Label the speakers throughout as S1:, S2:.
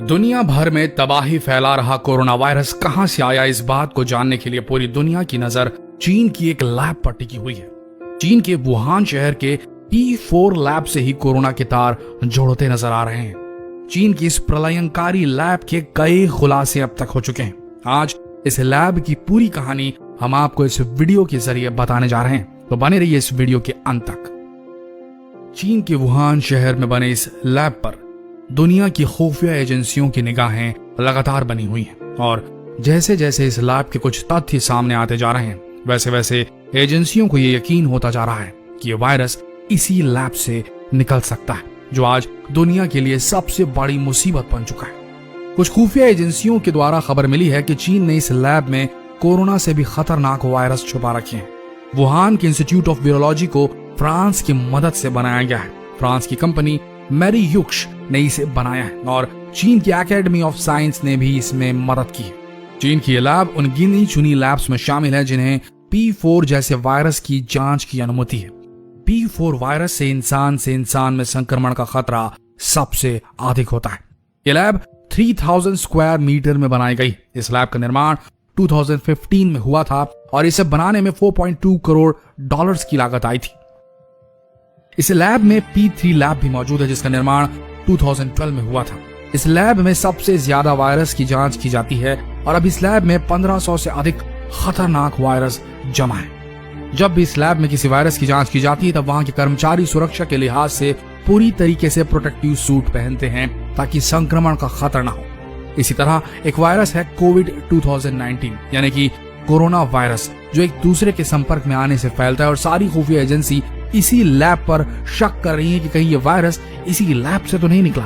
S1: दुनिया भर में तबाही फैला रहा कोरोना वायरस कहां से आया, इस बात को जानने के लिए पूरी दुनिया की नजर चीन की एक लैब पर टिकी हुई है। चीन के वुहान शहर के P4 लैब से ही कोरोना के तार जोड़ते नजर आ रहे हैं। चीन की इस प्रलयंकारी लैब के कई खुलासे अब तक हो चुके हैं। आज इस लैब की पूरी कहानी हम आपको इस वीडियो के जरिए बताने जा रहे हैं, तो बने रहिए इस वीडियो के अंत तक। चीन के वुहान शहर में बने इस लैब पर दुनिया की खुफिया एजेंसियों की निगाहें लगातार बनी हुई हैं और जैसे जैसे इस लैब के कुछ तथ्य सामने आते जा रहे हैं, वैसे वैसे एजेंसियों को ये यकीन होता जा रहा है कि ये वायरस इसी लैब से निकल सकता है, जो आज दुनिया के लिए सबसे बड़ी मुसीबत बन चुका है। कुछ खुफिया एजेंसियों के द्वारा खबर मिली है कि चीन ने इस लैब में कोरोना से भी खतरनाक वायरस छुपा रखे हैं। वुहान के इंस्टीट्यूट ऑफ वायरोलॉजी को फ्रांस की मदद से बनाया गया है। फ्रांस की कंपनी मेरीयुक्स ने इसे बनाया है और चीन की एकेडमी ऑफ साइंस ने भी इसमें मदद की है। चीन की लैब उन गिनी चुनी लैब्स में शामिल है जिन्हें P4 जैसे वायरस की जांच की अनुमति है। P4 वायरस से इंसान में संक्रमण का खतरा सबसे अधिक होता है। यह लैब 3000 स्क्वायर मीटर में बनाई गई। इस लैब का निर्माण 2015 में हुआ था और इसे बनाने में 4.2 करोड़ डॉलर्स की लागत आई थी। इस लैब में P3 लैब भी मौजूद है जिसका निर्माण 2012 में हुआ था। इस लैब में सबसे ज्यादा वायरस की जांच की जाती है और अब इस लैब में 1500 से अधिक खतरनाक वायरस जमा है। जब भी इस लैब में किसी वायरस की जांच की जाती है तब वहां के कर्मचारी सुरक्षा के लिहाज से पूरी तरीके से प्रोटेक्टिव सूट पहनते हैं ताकि संक्रमण का खतरा न हो। इसी तरह एक वायरस है कोविड 2019 यानी कि कोरोना वायरस, जो एक दूसरे के संपर्क में आने से फैलता है और सारी खुफिया एजेंसी इसी लैब पर शक कर रही है कि कहीं ये वायरस इसी लैब से तो नहीं निकला।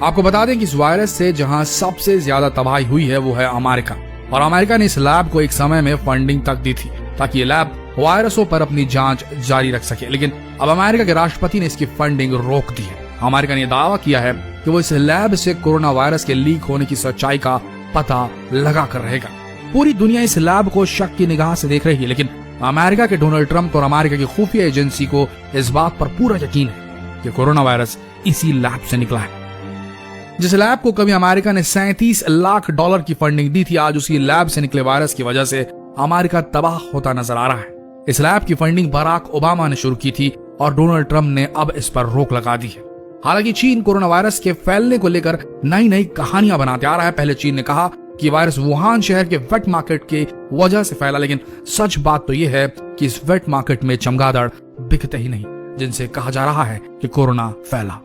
S1: आपको बता दें कि इस वायरस से जहां सबसे ज्यादा तबाही हुई है वो है अमेरिका, और अमेरिका ने इस लैब को एक समय में फंडिंग तक दी थी ताकि ये लैब वायरसों पर अपनी जांच जारी रख सके, लेकिन अब अमेरिका के राष्ट्रपति ने इसकी फंडिंग रोक दी है। अमेरिका ने दावा किया है कि वो इस लैब से कोरोना वायरस के लीक होने की सच्चाई का पता लगा कर रहेगा। पूरी दुनिया इस लैब को शक की निगाह से देख रही है, लेकिन अमेरिका के डोनाल्ड ट्रंप और अमेरिका की खुफिया एजेंसी को इस बात पर पूरा यकीन है कि कोरोना वायरस इसी लैब से निकला है। जिस लैब को कभी अमेरिका ने 37 लाख डॉलर की फंडिंग दी थी, आज उसी लैब से निकले वायरस की वजह से अमेरिका तबाह होता नजर आ रहा है। इस लैब की फंडिंग बराक ओबामा ने शुरू की थी और डोनाल्ड ट्रंप ने अब इस पर रोक लगा दी है। हालांकि चीन कोरोना वायरस के फैलने को लेकर नई नई कहानियां बनाते आ रहा है। पहले चीन ने कहा कि वायरस वुहान शहर के वेट मार्केट की वजह से फैला, लेकिन सच बात तो यह है कि इस वेट मार्केट में चमगादड़ बिकते ही नहीं, जिनसे कहा जा रहा है कि कोरोना फैला।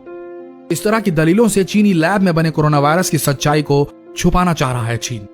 S1: इस तरह की दलीलों से चीनी लैब में बने कोरोना वायरस की सच्चाई को छुपाना चाह रहा है चीन।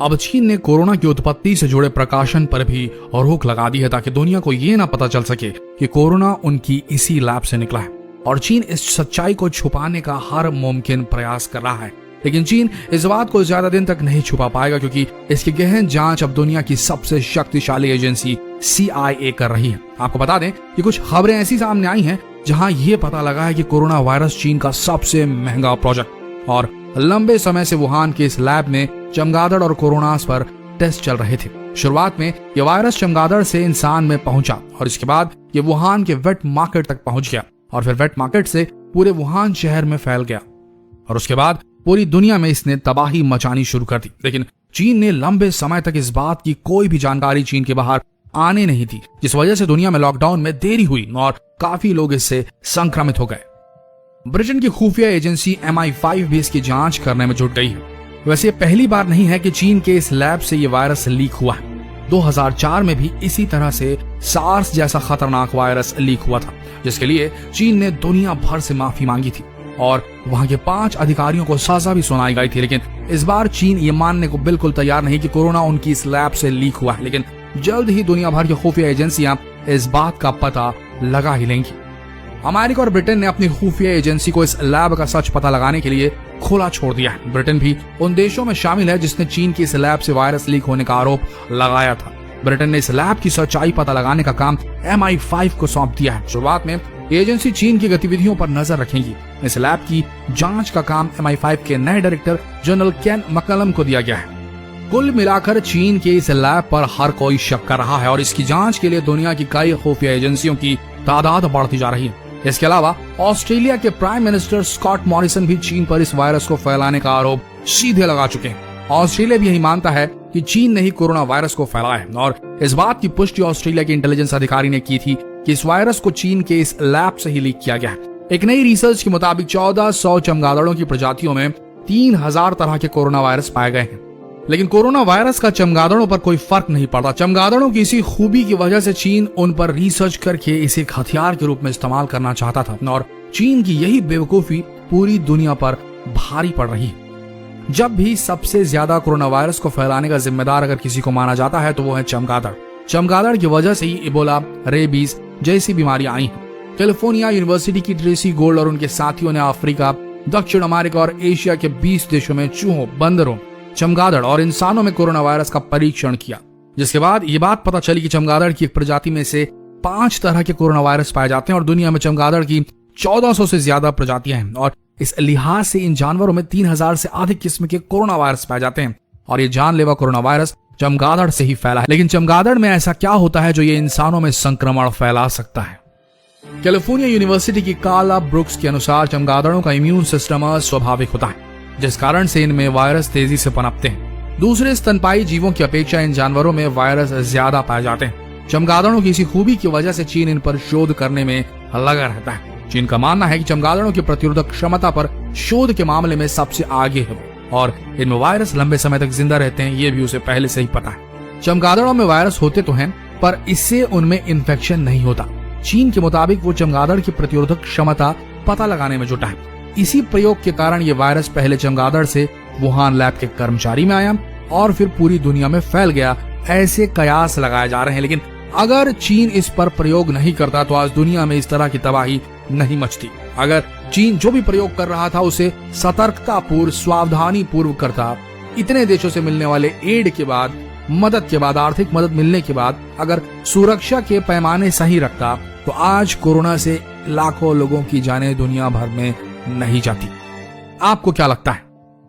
S1: अब चीन ने कोरोना की उत्पत्ति से जुड़े प्रकाशन पर भी रोक लगा दी है ताकि दुनिया को यह ना पता चल सके कि कोरोना उनकी इसी लैब से निकला है, और चीन इस सच्चाई को छुपाने का हर मुमकिन प्रयास कर रहा है। लेकिन चीन इस बात को ज्यादा दिन तक नहीं छुपा पाएगा क्योंकि इसकी गहन जांच अब दुनिया की सबसे शक्तिशाली एजेंसी CIA कर रही है। आपको बता दें कि कुछ खबरें ऐसी सामने आई हैं जहां यह पता लगा है कि कोरोना वायरस चीन का सबसे महंगा प्रोजेक्ट, और लंबे समय से वुहान के इस लैब में चमगादड़ और कोरोना पर टेस्ट चल रहे थे। शुरुआत में यह वायरस चमगादड़ से इंसान में पहुंचा और इसके बाद ये वुहान के वेट मार्केट तक पहुंच गया और फिर वेट मार्केट से पूरे वुहान शहर में फैल गया और उसके बाद पूरी दुनिया में इसने तबाही मचानी शुरू कर दी। लेकिन चीन ने लंबे समय तक इस बात की कोई भी जानकारी चीन के बाहर आने नहीं दी, जिस वजह से दुनिया में लॉकडाउन में देरी हुई और काफी लोग इससे संक्रमित हो गए। ब्रिटेन की खुफिया एजेंसी MI5 भी इसकी जांच करने में जुट गई है। वैसे ये पहली बार नहीं है कि चीन के इस लैब से ये वायरस लीक हुआ है। 2004 में भी इसी तरह से सार्स जैसा खतरनाक वायरस लीक हुआ था, जिसके लिए चीन ने दुनिया भर से माफी मांगी थी और वहां के 5 अधिकारियों को सजा भी सुनाई गई थी। लेकिन इस बार चीन ये मानने को बिल्कुल तैयार नहीं कि कोरोना उनकी इस लैब से लीक हुआ है, लेकिन जल्द ही दुनिया भर की खुफिया एजेंसियां इस बात का पता लगा ही लेंगी। अमेरिका और ब्रिटेन ने अपनी खुफिया एजेंसी को इस लैब का सच पता लगाने के लिए खुला छोड़ दिया है। ब्रिटेन भी उन देशों में शामिल है जिसने चीन की इस लैब से वायरस लीक होने का आरोप लगाया था। ब्रिटेन ने इस लैब की सच्चाई पता लगाने का काम MI5 को सौंप दिया है। शुरुआत में एजेंसी चीन की गतिविधियों पर नजर रखेगी। इस लैब की जांच का काम MI5 के नए डायरेक्टर जनरल केन मकलम को दिया गया है। कुल मिलाकर चीन के इस लैब पर हर कोई शक कर रहा है और इसकी जांच के लिए दुनिया की कई खुफिया एजेंसियों की तादाद बढ़ती जा रही है। इसके अलावा ऑस्ट्रेलिया के प्राइम मिनिस्टर स्कॉट मॉरिसन भी चीन पर इस वायरस को फैलाने का आरोप सीधे लगा चुके हैं। ऑस्ट्रेलिया भी यही मानता है कि चीन ने ही कोरोना वायरस को फैलाया है और इस बात की पुष्टि ऑस्ट्रेलिया के इंटेलिजेंस अधिकारी ने की थी कि इस वायरस को चीन के इस लैब से ही लीक किया गया है। एक नई रिसर्च के मुताबिक 1400 चमगादड़ों की प्रजातियों में 3000 तरह के कोरोना वायरस पाए गए हैं, लेकिन कोरोना वायरस का चमगादड़ों पर कोई फर्क नहीं पड़ता। चमगादड़ों की इसी खूबी की वजह से चीन उन पर रिसर्च करके इसे एक हथियार के रूप में इस्तेमाल करना चाहता था और चीन की यही बेवकूफी पूरी दुनिया पर भारी पड़ रही है। जब भी सबसे ज्यादा कोरोना वायरस को फैलाने का जिम्मेदार अगर किसी को माना जाता है तो वो है चमगादड़। चमगादड़ की वजह से ही इबोला, रेबीज जैसी बीमारियां आई हैं। कैलिफोर्निया यूनिवर्सिटी की ट्रेसी गोल्ड और उनके साथियों ने अफ्रीका, दक्षिण अमेरिका और एशिया के 20 देशों में चूहों, बंदरों, चमगादड़ और इंसानों में कोरोना वायरस का परीक्षण किया, जिसके बाद ये बात पता चली कि चमगादड़ की एक प्रजाति में से 5 तरह के कोरोना वायरस पाए जाते हैं और दुनिया में चमगादड़ की 1400 से ज्यादा प्रजातियां हैं और इस लिहाज से इन जानवरों में 3000 से अधिक किस्म के कोरोना वायरस पाए जाते हैं और ये जानलेवा कोरोना वायरस चमगादड़ से ही फैला है। लेकिन चमगादड़ में ऐसा क्या होता है जो ये इंसानों में संक्रमण फैला सकता है? कैलिफोर्निया यूनिवर्सिटी की कार्ला ब्रुक्स के अनुसार चमगादड़ों का इम्यून सिस्टम अस्वाभाविक होता है, जिस कारण से इनमें वायरस तेजी से पनपते हैं। दूसरे स्तनपाई जीवों की अपेक्षा इन जानवरों में वायरस ज्यादा पाए जाते हैं। चमगादड़ों की इसी खूबी की वजह से चीन इन पर शोध करने में लगा रहता है। चीन का मानना है कि चमगादड़ों की प्रतिरोधक क्षमता पर शोध के मामले में सबसे आगे है वो और इनमें वायरस लंबे समय तक जिंदा रहते हैं, ये भी उसे पहले से ही पता है। चमगादड़ों में वायरस होते तो हैं, पर इससे उनमें इन्फेक्शन नहीं होता। चीन के मुताबिक वो चमगादड़ की प्रतिरोधक क्षमता पता लगाने में जुटा है। इसी प्रयोग के कारण ये वायरस पहले चमगादड़ से वुहान लैब के कर्मचारी में आया और फिर पूरी दुनिया में फैल गया, ऐसे कयास लगाए जा रहे हैं। लेकिन अगर चीन इस पर प्रयोग नहीं करता तो आज दुनिया में इस तरह की तबाही नहीं मचती। अगर चीन जो भी प्रयोग कर रहा था उसे सतर्कता पूर्व, सावधानी पूर्व करता, इतने देशों से मिलने वाले एड के बाद, मदद के बाद, आर्थिक मदद मिलने के बाद अगर सुरक्षा के पैमाने सही रखता तो आज कोरोना से लाखों लोगों की जानें दुनिया भर में नहीं जाती। आपको क्या लगता है?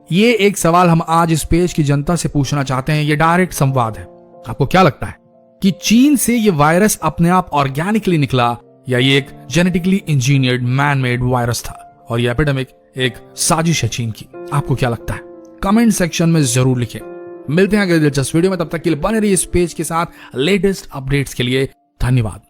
S1: ये एक सवाल हम आज इस पेज की जनता से पूछना चाहते हैं। ये डायरेक्ट संवाद है। आपको क्या लगता है कि चीन से ये वायरस अपने आप ऑर्गेनिकली निकला या ये एक genetically engineered man made virus था और ये एपिडेमिक एक साजिश है चीन की? आपको क्या लगता है? कमेंट सेक्शन में जरूर लिखें। मिलते हैं अगले दिलचस्प वीडियो में, तब तक के लिए बने रहिए इस पेज के साथ। लेटेस्ट अपडेट्स के लिए धन्यवाद।